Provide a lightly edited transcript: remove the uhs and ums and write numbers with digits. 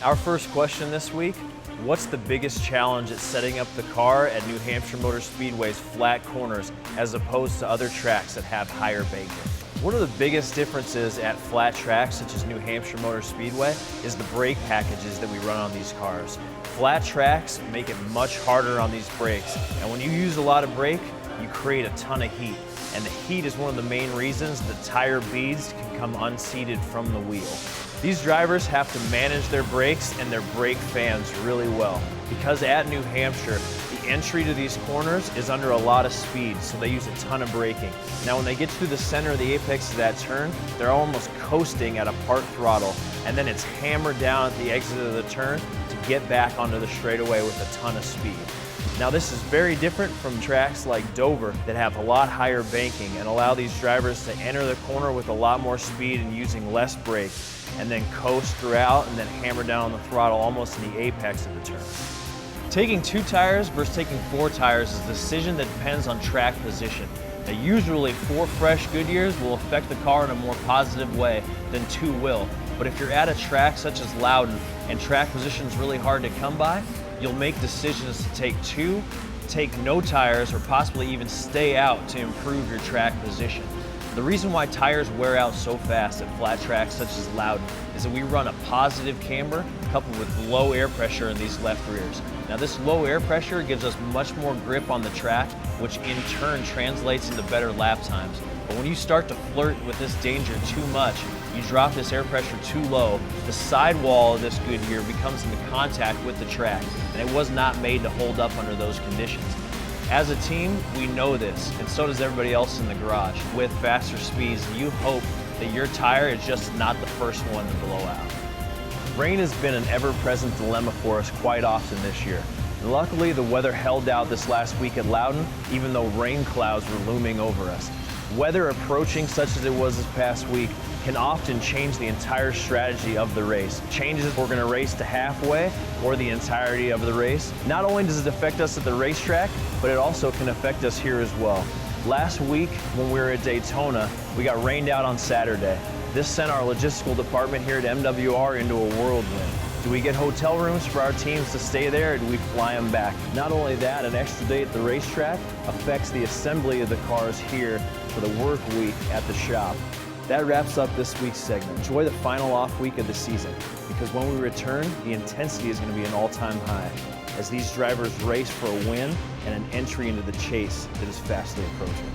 Our first question this week, what's the biggest challenge at setting up the car at New Hampshire Motor Speedway's flat corners as opposed to other tracks that have higher banking? One of the biggest differences at flat tracks such as New Hampshire Motor Speedway is the brake packages that we run on these cars. Flat tracks make it much harder on these brakes, and when you use a lot of brake, you create a ton of heat. And the heat is one of the main reasons the tire beads can come unseated from the wheel. These drivers have to manage their brakes and their brake fans really well, because at New Hampshire, the entry to these corners is under a lot of speed, so they use a ton of braking. Now when they get to the center of the apex of that turn, they're almost coasting at a part throttle, and then it's hammered down at the exit of the turn to get back onto the straightaway with a ton of speed. Now this is very different from tracks like Dover that have a lot higher banking and allow these drivers to enter the corner with a lot more speed and using less brake, and then coast throughout and then hammer down on the throttle almost in the apex of the turn. Taking 2 tires versus taking 4 tires is a decision that depends on track position. Now usually 4 fresh Goodyears will affect the car in a more positive way than 2 will, but if you're at a track such as Loudon and track position is really hard to come by, you'll make decisions to take 2, take no tires, or possibly even stay out to improve your track position. The reason why tires wear out so fast at flat tracks such as Loudon is that we run a positive camber coupled with low air pressure in these left rears. Now this low air pressure gives us much more grip on the track, which in turn translates into better lap times. But when you start to flirt with this danger too much, you drop this air pressure too low, the sidewall of this Goodyear becomes into contact with the track, and it was not made to hold up under those conditions. As a team, we know this, and so does everybody else in the garage. With faster speeds, you hope that your tire is just not the first one to blow out. Rain has been an ever-present dilemma for us quite often this year. And luckily, the weather held out this last week at Loudon, even though rain clouds were looming over us. Weather approaching such as it was this past week can often change the entire strategy of the race. Changes if we're going to race to halfway or the entirety of the race. Not only does it affect us at the racetrack, but it also can affect us here as well. Last week when we were at Daytona, we got rained out on Saturday. This sent our logistical department here at MWR into a whirlwind. Do we get hotel rooms for our teams to stay there, or do we fly them back? Not only that, an extra day at the racetrack affects the assembly of the cars here for the work week at the shop. That wraps up this week's segment. Enjoy the final off week of the season, because when we return, the intensity is going to be an all-time high as these drivers race for a win and an entry into the chase that is fastly approaching.